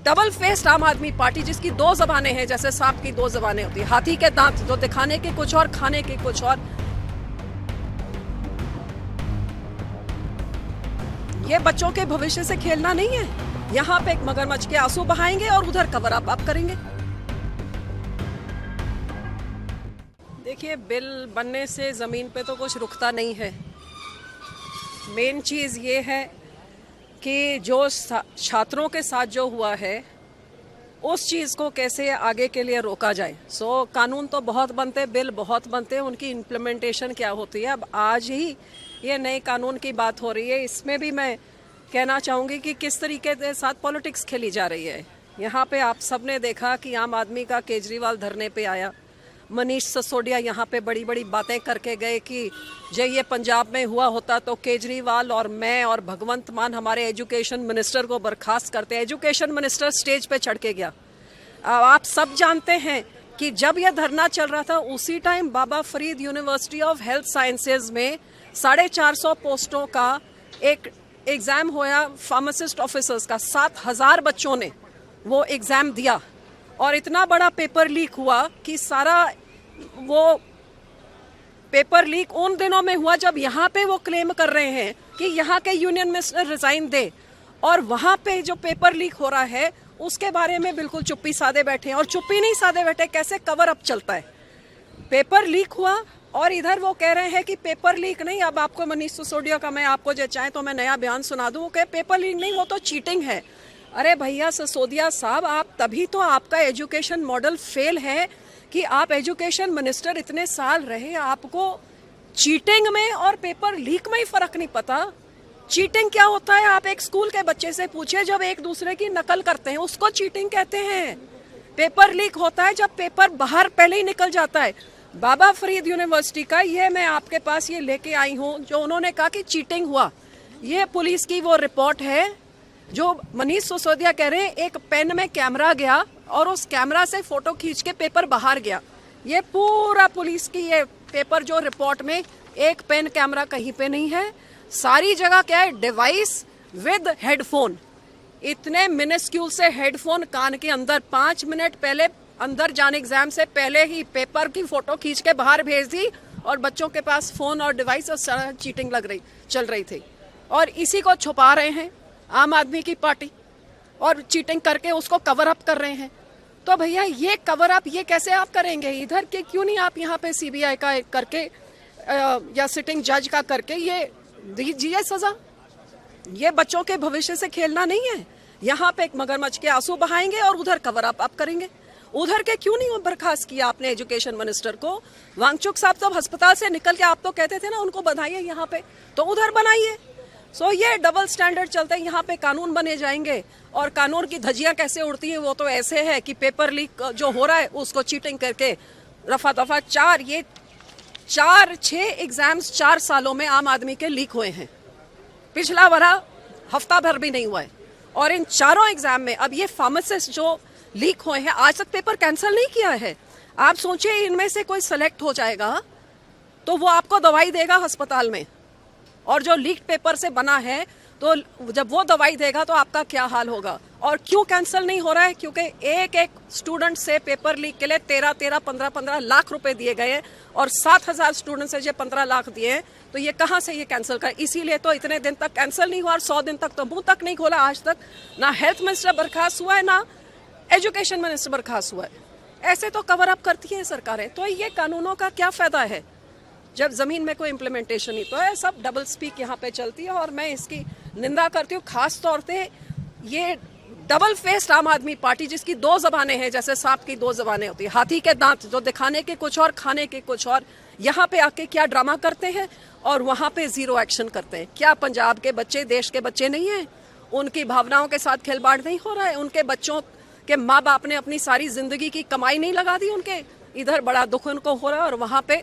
Double faced आम आदमी party जिसकी दो जबानें हैं, जैसे सांप की दो जबानें होती है, हाथी के दांत जो दिखाने के कुछ और खाने के कुछ और। ये बच्चों के भविष्य से खेलना नहीं है। यहाँ पे एक मगरमच्छ के आंसू बहाएंगे और उधर कवर अप करेंगे। देखिए, बिल बनने से जमीन पे तो कुछ रुकता नहीं है। मेन चीज ये है कि जो छात्रों के साथ जो हुआ है उस चीज़ को कैसे आगे के लिए रोका जाए। कानून तो बहुत बनते, बिल बहुत बनते हैं, उनकी इम्प्लीमेंटेशन क्या होती है। अब आज ही ये नए कानून की बात हो रही है, इसमें भी मैं कहना चाहूँगी कि किस तरीके के साथ पॉलिटिक्स खेली जा रही है। यहाँ पे आप सब ने देखा कि आम आदमी का केजरीवाल धरने पे आया, मनीष सिसोदिया यहाँ पे बड़ी बड़ी बातें करके गए कि जब ये पंजाब में हुआ होता तो केजरीवाल और मैं और भगवंत मान हमारे एजुकेशन मिनिस्टर को बर्खास्त करते। एजुकेशन मिनिस्टर स्टेज पे चढ़ के गया। आप सब जानते हैं कि जब यह धरना चल रहा था उसी time Baba Farid university of health sciences में 450 पोस्टों का एक एग्ज़ाम होया फार्मासिस्ट ऑफिसर्स का। 7000 बच्चों ने वो एग्ज़ाम दिया और इतना बड़ा पेपर लीक हुआ कि सारा वो पेपर लीक उन दिनों में हुआ जब यहाँ पे वो क्लेम कर रहे हैं कि यहाँ के यूनियन मिनिस्टर रिजाइन दे, और वहाँ पे जो पेपर लीक हो रहा है उसके बारे में बिल्कुल चुप्पी साधे बैठे हैं। और चुप्पी नहीं साधे बैठे, कैसे कवर अप चलता है। पेपर लीक हुआ और इधर वो कह रहे हैं कि पेपर लीक नहीं। अब आपको मनीष सिसोदिया का मैं आपको जो चाहे तो मैं नया बयान सुना दूं कि पेपर लीक नहीं, वो तो चीटिंग है। अरे भैया सिसोदिया साहब, आप तभी तो आपका एजुकेशन मॉडल फेल है कि आप एजुकेशन मिनिस्टर इतने साल रहे, आपको चीटिंग में और पेपर लीक में ही फर्क नहीं पता। चीटिंग क्या होता है आप एक स्कूल के बच्चे से पूछे, जब एक दूसरे की नकल करते हैं उसको चीटिंग कहते हैं। पेपर लीक होता है जब पेपर बाहर पहले ही निकल जाता है। बाबा फरीद यूनिवर्सिटी का ये मैं आपके पास ये लेके आई हूँ जो उन्होंने कहा कि चीटिंग हुआ। ये पुलिस की वो रिपोर्ट है जो मनीष सिसोदिया कह रहे हैं एक पेन में कैमरा गया और उस कैमरा से फोटो खींच के पेपर बाहर गया। ये पूरा पुलिस की ये पेपर जो रिपोर्ट में एक पेन कैमरा कहीं पे नहीं है, सारी जगह क्या है, डिवाइस विद हेडफोन। इतने मिनिस्क्यूल से हेडफोन कान के अंदर, 5 मिनट पहले अंदर जाने एग्जाम से पहले ही पेपर की फोटो खींच के बाहर भेज दी और बच्चों के पास फोन और डिवाइस और चीटिंग चल रही थी। और इसी को छुपा रहे हैं आम आदमी की पार्टी और चीटिंग करके उसको कवर अप कर रहे हैं। तो भैया ये कवर अप ये कैसे आप करेंगे? इधर के क्यों नहीं आप यहाँ पे सीबीआई का करके या सिटिंग जज का करके ये दीजिए सजा। ये बच्चों के भविष्य से खेलना नहीं है। यहाँ पे एक मगरमच्छ के आंसू बहाएंगे और उधर कवर अप करेंगे। उधर के क्यों नहीं बर्खास्त किया आपने एजुकेशन मिनिस्टर को? वांगचुक साहब जब अस्पताल से निकल के आप तो कहते थे ना उनको बनाइए यहाँ पे, तो उधर बनाइए। ये डबल स्टैंडर्ड चलते हैं। यहाँ पे कानून बने जाएंगे और कानून की धज्जियां कैसे उड़ती हैं वो तो ऐसे है कि पेपर लीक जो हो रहा है उसको चीटिंग करके रफा दफा 4-6 एग्जाम्स 4 सालों में आम आदमी के लीक हुए हैं। पिछला वाला हफ्ता भर भी नहीं हुआ है। और इन चारों एग्जाम में अब ये फार्मासिस्ट जो लीक हुए हैं आज तक पेपर कैंसिल नहीं किया है। आप सोचिए इनमें से कोई सेलेक्ट हो जाएगा तो वो आपको दवाई देगा अस्पताल में, और जो लीक पेपर से बना है तो जब वो दवाई देगा तो आपका क्या हाल होगा। और क्यों कैंसिल नहीं हो रहा है? क्योंकि एक एक स्टूडेंट से पेपर लीक के लिए 15-15 लाख रुपए दिए गए हैं और 7000 स्टूडेंट से जो 15 लाख दिए हैं, तो ये कहाँ से ये कैंसिल कर? इसीलिए तो इतने दिन तक कैंसिल नहीं हुआ और 100 दिन तक तो मुंह तक नहीं खोला। आज तक ना हेल्थ मिनिस्टर बर्खास्त हुआ है ना एजुकेशन मिनिस्टर बर्खास्त हुआ है। ऐसे तो कवर अप करती है सरकारें। तो ये कानूनों का क्या फायदा है जब जमीन में कोई इम्प्लीमेंटेशन नहीं? तो है सब डबल स्पीक यहाँ पे चलती है और मैं इसकी निंदा करती हूँ। खास तौर पे ये डबल फेस्ड आम आदमी पार्टी जिसकी दो जबानें हैं, जैसे सांप की दो जबानें होती है, हाथी के दांत जो दिखाने के कुछ और खाने के कुछ और। यहाँ पे आके क्या ड्रामा करते हैं और वहाँ पे जीरो एक्शन करते हैं। क्या पंजाब के बच्चे देश के बच्चे नहीं हैं? उनकी भावनाओं के साथ खिलवाड़ नहीं हो रहा है? उनके बच्चों के माँ बाप ने अपनी सारी जिंदगी की कमाई नहीं लगा दी उनके? इधर बड़ा दुख उनको हो रहा है और वहाँ पे